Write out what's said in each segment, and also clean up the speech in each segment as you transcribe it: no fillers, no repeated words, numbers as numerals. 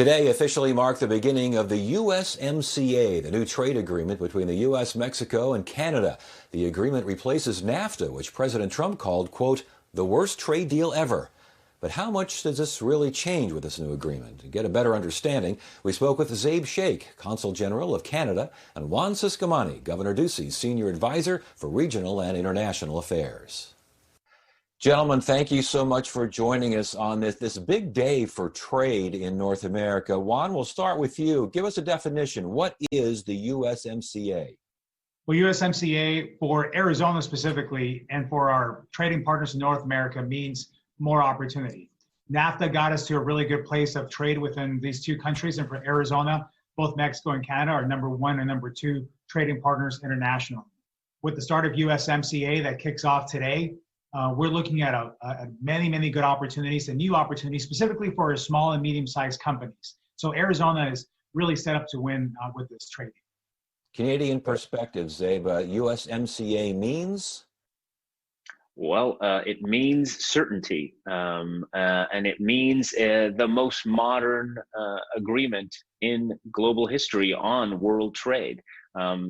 Today officially marked the beginning of the USMCA, the new trade agreement between the U.S., Mexico, and Canada. The agreement replaces NAFTA, which President Trump called, quote, the worst trade deal ever. But how much does this really change with this new agreement? To get a better understanding, we spoke with Zabe Sheikh, Consul General of Canada, and Juan Ciscomani, Governor Ducey's Senior Advisor for Regional and International Affairs. Gentlemen, thank you so much for joining us on this big day for trade in North America. Juan, we'll start with you. Give us a definition. What is the USMCA? Well, USMCA for Arizona specifically and for our trading partners in North America means more opportunity. NAFTA got us to a really good place of trade within these two countries, and for Arizona, both Mexico and Canada are number one and number two trading partners internationally. With the start of USMCA that kicks off today, we're looking at many good opportunities and new opportunities specifically for small and medium-sized companies. So Arizona is really set up to win with this trade. Canadian perspective, Zabe, USMCA means? Well, it means certainty, and it means the most modern agreement in global history on world trade.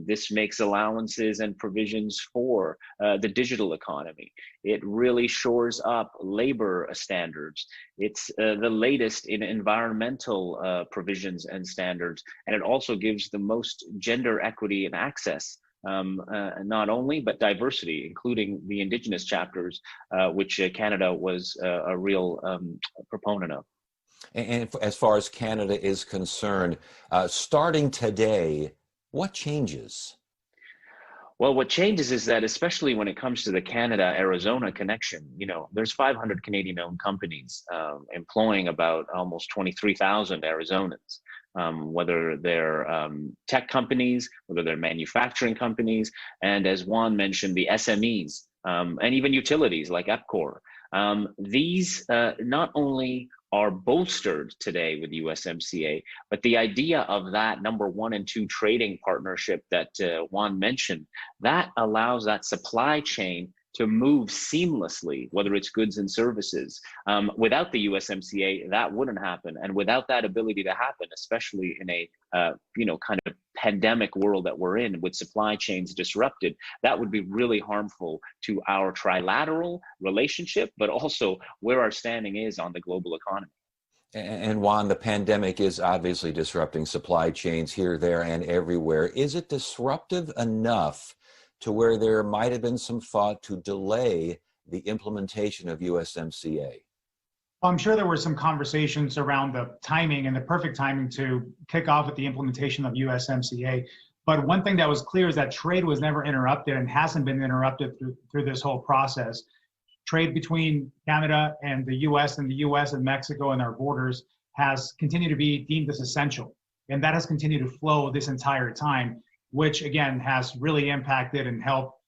This makes allowances and provisions for the digital economy. It really shores up labor standards. It's the latest in environmental provisions and standards, and it also gives the most gender equity and access. Not only, but diversity, including the Indigenous chapters, which Canada was a real proponent of. And as far as Canada is concerned, starting today, what changes? Well, what changes is that, especially when it comes to the Canada-Arizona connection, there's 500 Canadian-owned companies employing about almost 23,000 Arizonans. Whether they're tech companies, whether they're manufacturing companies, and as Juan mentioned, the SMEs, and even utilities like EPCOR. These not only are bolstered today with USMCA, but the idea of that number 1 and 2 trading partnership that Juan mentioned, that allows that supply chain to move seamlessly, whether it's goods and services. Without the USMCA, that wouldn't happen. And without that ability to happen, especially in a kind of pandemic world that we're in with supply chains disrupted, that would be really harmful to our trilateral relationship, but also where our standing is on the global economy. And Juan, the pandemic is obviously disrupting supply chains here, there, and everywhere. Is it disruptive enough to where there might have been some thought to delay the implementation of USMCA? I'm sure there were some conversations around the timing and the perfect timing to kick off with the implementation of USMCA. But one thing that was clear is that trade was never interrupted and hasn't been interrupted through this whole process. Trade between Canada and the US and Mexico and our borders has continued to be deemed as essential. And that has continued to flow this entire time, which again has really impacted and helped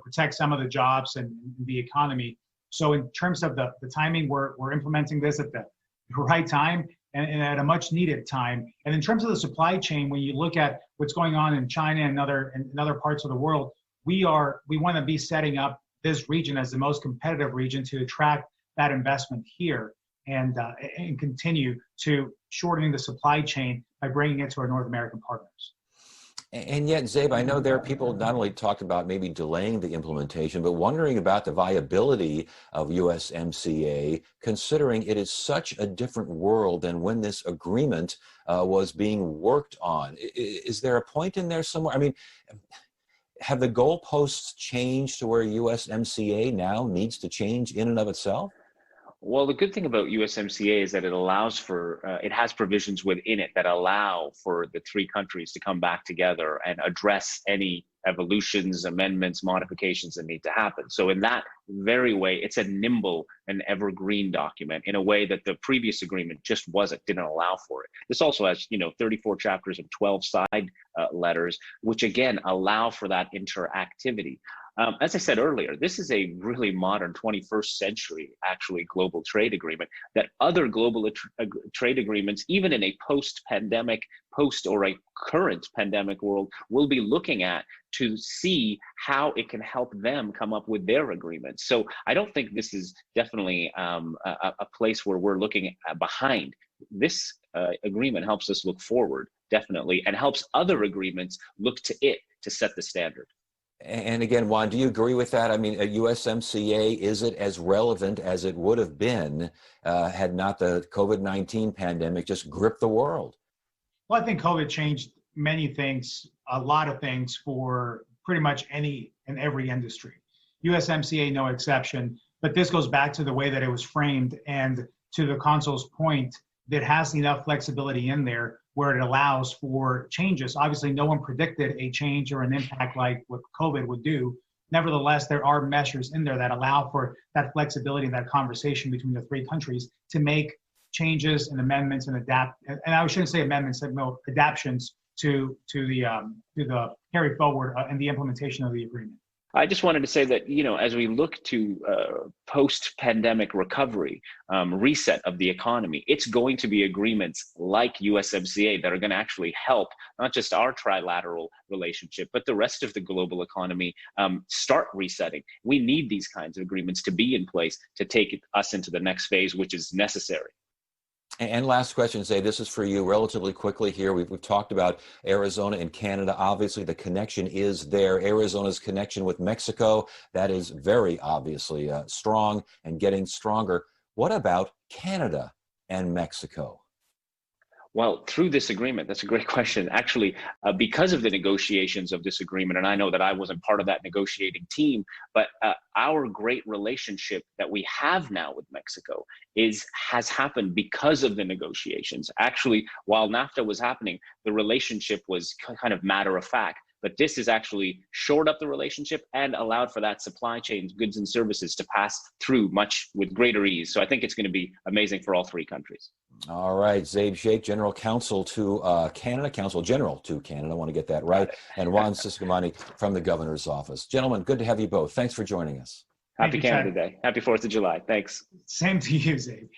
protect some of the jobs and the economy. So in terms of the timing, we're implementing this at the right time and at a much needed time. And in terms of the supply chain, when you look at what's going on in China and other parts of the world, we want to be setting up this region as the most competitive region to attract that investment here and continue to shortening the supply chain by bringing it to our North American partners. And yet, Zabe, I know there are people not only talked about maybe delaying the implementation, but wondering about the viability of USMCA, considering it is such a different world than when this agreement was being worked on. Is there a point in there somewhere? I mean, have the goalposts changed to where USMCA now needs to change in and of itself? Well, the good thing about USMCA is that it allows for, it has provisions within it that allow for the 3 countries to come back together and address any evolutions, amendments, modifications that need to happen. So in that very way, it's a nimble and evergreen document in a way that the previous agreement just didn't allow for it. This also has, 34 chapters and 12 side letters, which again allow for that interactivity. As I said earlier, this is a really modern 21st century, actually, global trade agreement that other global trade agreements, even in a post-pandemic, or a current pandemic world, will be looking at to see how it can help them come up with their agreements. So I don't think this is definitely a place where we're looking behind this agreement helps us look forward, definitely, and helps other agreements look to it to set the standard. And again, Juan, do you agree with that? I mean, a USMCA, is it as relevant as it would have been had not the COVID-19 pandemic just gripped the world? Well, I think COVID changed many things, a lot of things for pretty much any and every industry. USMCA, no exception. But this goes back to the way that it was framed, and to the consul's point, that has enough flexibility in there where it allows for changes. Obviously, no one predicted a change or an impact like what COVID would do. Nevertheless, there are measures in there that allow for that flexibility and that conversation between the three countries to make changes and amendments and adapt. And I shouldn't say amendments, but no, adaptions to the carry forward and the implementation of the agreement. I just wanted to say that, as we look to post-pandemic recovery, reset of the economy, it's going to be agreements like USMCA that are going to actually help not just our trilateral relationship, but the rest of the global economy start resetting. We need these kinds of agreements to be in place to take us into the next phase, which is necessary. And last question, Zay, this is for you relatively quickly here. We've talked about Arizona and Canada. Obviously, the connection is there. Arizona's connection with Mexico, that is very obviously strong and getting stronger. What about Canada and Mexico? Well, through this agreement, that's a great question. Actually, because of the negotiations of this agreement, and I know that I wasn't part of that negotiating team, but our great relationship that we have now with Mexico has happened because of the negotiations. Actually, while NAFTA was happening, the relationship was kind of matter of fact. But this has actually shored up the relationship and allowed for that supply chain, goods and services to pass through much with greater ease. So I think it's going to be amazing for all three countries. All right, Zabe Sheikh, General Counsel to Canada, Counsel General to Canada, I want to get that right, and Juan Ciscomani from the Governor's Office. Gentlemen, good to have you both. Thanks for joining us. Happy Canada Day. Happy 4th of July. Thanks. Same to you, Zabe.